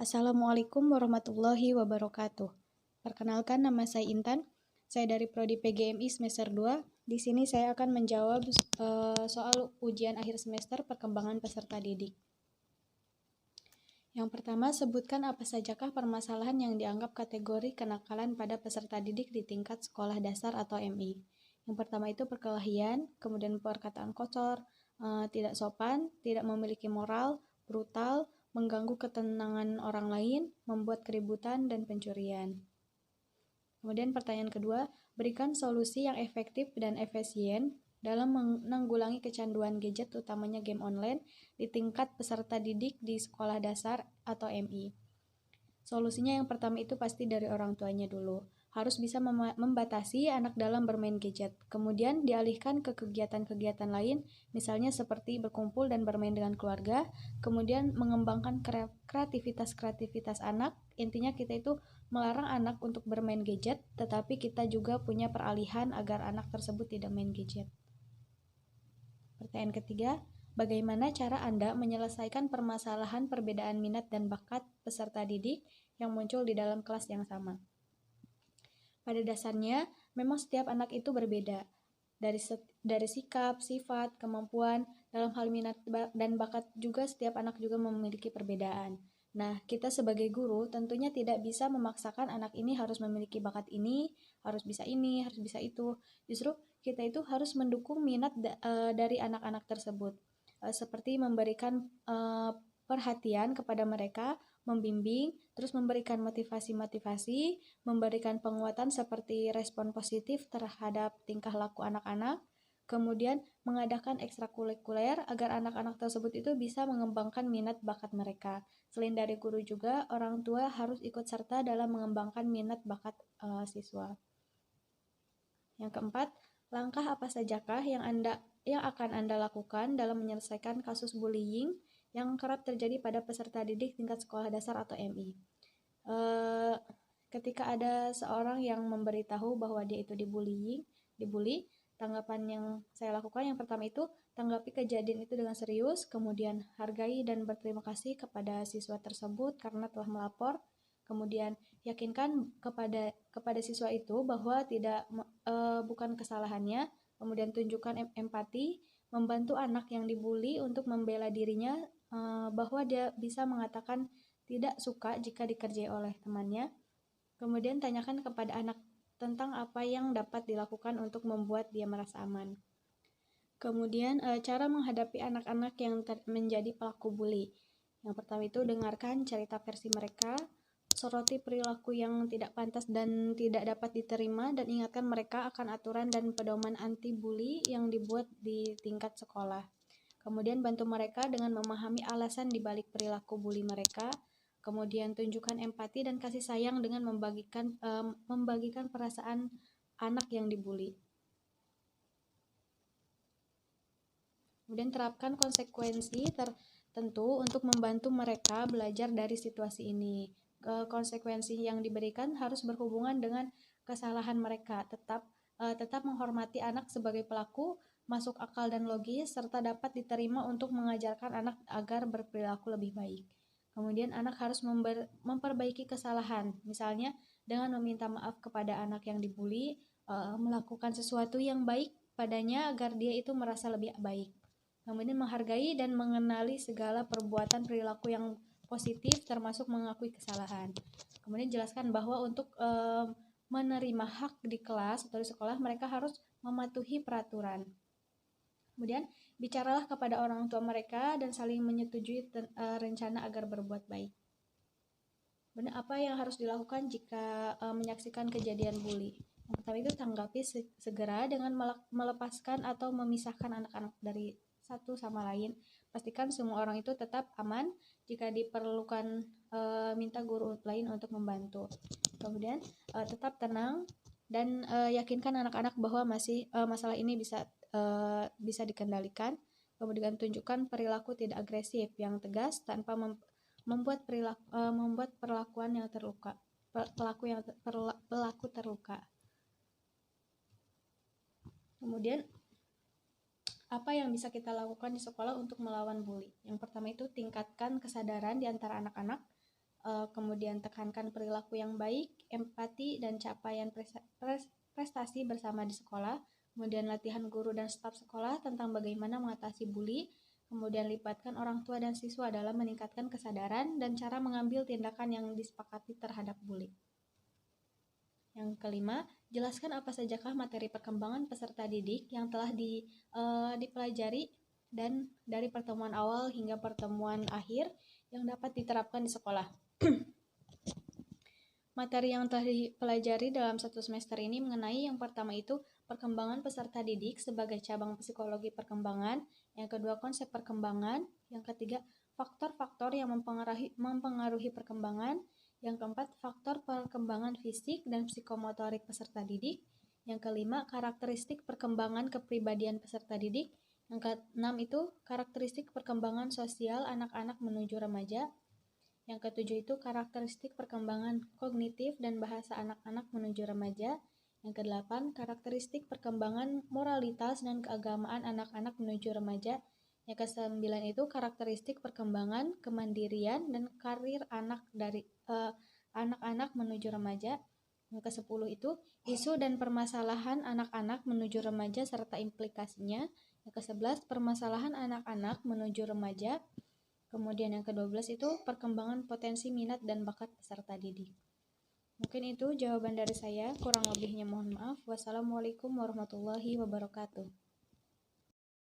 Assalamualaikum warahmatullahi wabarakatuh. Perkenalkan, nama saya Intan. Saya dari Prodi PGMI semester 2. Di sini saya akan menjawab soal ujian akhir semester perkembangan peserta didik. Yang pertama, sebutkan apa sajakah permasalahan yang dianggap kategori kenakalan pada peserta didik di tingkat sekolah dasar atau MI. Yang pertama itu perkelahian, kemudian perkataan kotor, tidak sopan, tidak memiliki moral, brutal, mengganggu ketenangan orang lain, membuat keributan, dan pencurian. Kemudian pertanyaan kedua, berikan solusi yang efektif dan efisien dalam menanggulangi kecanduan gadget, utamanya game online, di tingkat peserta didik di sekolah dasar atau MI. Solusinya yang pertama itu pasti dari orang tuanya dulu. Harus bisa membatasi anak dalam bermain gadget. Kemudian dialihkan ke kegiatan-kegiatan lain, misalnya seperti berkumpul dan bermain dengan keluarga. Kemudian mengembangkan kreativitas anak. Intinya kita itu melarang anak untuk bermain gadget, tetapi kita juga punya peralihan agar anak tersebut tidak main gadget. Pertanyaan ketiga, bagaimana cara Anda menyelesaikan permasalahan perbedaan minat dan bakat peserta didik yang muncul di dalam kelas yang sama? Pada dasarnya, memang setiap anak itu berbeda. Dari sikap, sifat, kemampuan, dalam hal minat dan bakat juga setiap anak juga memiliki perbedaan. Nah, kita sebagai guru tentunya tidak bisa memaksakan anak ini harus memiliki bakat ini, harus bisa itu. Justru kita itu harus mendukung minat dari anak-anak tersebut. Seperti memberikan perhatian kepada mereka, membimbing, terus memberikan motivasi, memberikan penguatan seperti respon positif terhadap tingkah laku anak-anak, kemudian mengadakan ekstrakurikuler agar anak-anak tersebut itu bisa mengembangkan minat bakat mereka. Selain dari guru juga, orang tua harus ikut serta dalam mengembangkan minat bakat siswa. Yang keempat, langkah apa sajakah yang akan Anda lakukan dalam menyelesaikan kasus bullying yang kerap terjadi pada peserta didik tingkat sekolah dasar atau MI? Ketika ada seorang yang memberitahu bahwa dia itu dibully, tanggapan yang saya lakukan yang pertama itu tanggapi kejadian itu dengan serius, kemudian hargai dan berterima kasih kepada siswa tersebut karena telah melapor. Kemudian yakinkan kepada siswa itu bahwa bukan kesalahannya. Kemudian tunjukkan empati, membantu anak yang dibully untuk membela dirinya, bahwa dia bisa mengatakan tidak suka jika dikerjai oleh temannya. Kemudian tanyakan kepada anak tentang apa yang dapat dilakukan untuk membuat dia merasa aman. Kemudian cara menghadapi anak-anak yang menjadi pelaku bully. Yang pertama itu dengarkan cerita versi mereka, soroti perilaku yang tidak pantas dan tidak dapat diterima, dan ingatkan mereka akan aturan dan pedoman anti-bully yang dibuat di tingkat sekolah. Kemudian bantu mereka dengan memahami alasan dibalik perilaku bully mereka. Kemudian tunjukkan empati dan kasih sayang dengan membagikan perasaan anak yang dibully. Kemudian terapkan konsekuensi tertentu untuk membantu mereka belajar dari situasi ini. Konsekuensi yang diberikan harus berhubungan dengan kesalahan mereka. Tetap menghormati anak sebagai pelaku, masuk akal dan logis, serta dapat diterima untuk mengajarkan anak agar berperilaku lebih baik. Kemudian anak harus memperbaiki kesalahan, misalnya dengan meminta maaf kepada anak yang dibully, melakukan sesuatu yang baik padanya agar dia itu merasa lebih baik. Kemudian menghargai dan mengenali segala perbuatan perilaku yang positif, termasuk mengakui kesalahan. Kemudian jelaskan bahwa untuk menerima hak di kelas atau di sekolah, mereka harus mematuhi peraturan. Kemudian bicaralah kepada orang tua mereka dan saling menyetujui rencana agar berbuat baik. Benar, apa yang harus dilakukan jika menyaksikan kejadian bully? Yang pertama itu tanggapi segera dengan melepaskan atau memisahkan anak-anak dari satu sama lain. Pastikan semua orang itu tetap aman. Jika diperlukan, minta guru lain untuk membantu. Kemudian tetap tenang dan yakinkan anak-anak bahwa masalah ini bisa dikendalikan. Kemudian tunjukkan perilaku tidak agresif yang tegas tanpa membuat perlakuan yang terluka. Pelaku terluka. Kemudian apa yang bisa kita lakukan di sekolah untuk melawan bully? Yang pertama itu tingkatkan kesadaran di antara anak-anak. kemudian tekankan perilaku yang baik, empati, dan capaian prestasi bersama di sekolah, kemudian latihan guru dan staf sekolah tentang bagaimana mengatasi bully, kemudian libatkan orang tua dan siswa dalam meningkatkan kesadaran dan cara mengambil tindakan yang disepakati terhadap bully. Yang kelima, jelaskan apa sajakah materi perkembangan peserta didik yang telah dipelajari dan dari pertemuan awal hingga pertemuan akhir yang dapat diterapkan di sekolah. Materi yang telah dipelajari dalam satu semester ini mengenai yang pertama itu perkembangan peserta didik sebagai cabang psikologi perkembangan, yang kedua konsep perkembangan, yang ketiga faktor-faktor yang mempengaruhi perkembangan, yang keempat faktor perkembangan fisik dan psikomotorik peserta didik, yang kelima karakteristik perkembangan kepribadian peserta didik, yang keenam itu karakteristik perkembangan sosial anak-anak menuju remaja, yang ketujuh itu karakteristik perkembangan kognitif dan bahasa anak-anak menuju remaja. Yang kedelapan, karakteristik perkembangan moralitas dan keagamaan anak-anak menuju remaja. Yang kesembilan itu karakteristik perkembangan kemandirian dan karir anak-anak menuju remaja. Yang kesepuluh itu isu dan permasalahan anak-anak menuju remaja serta implikasinya. Yang ke-11 permasalahan anak-anak menuju remaja. Kemudian yang ke-12 itu perkembangan potensi minat dan bakat peserta didik. Mungkin itu jawaban dari saya, kurang lebihnya mohon maaf. Wassalamualaikum warahmatullahi wabarakatuh.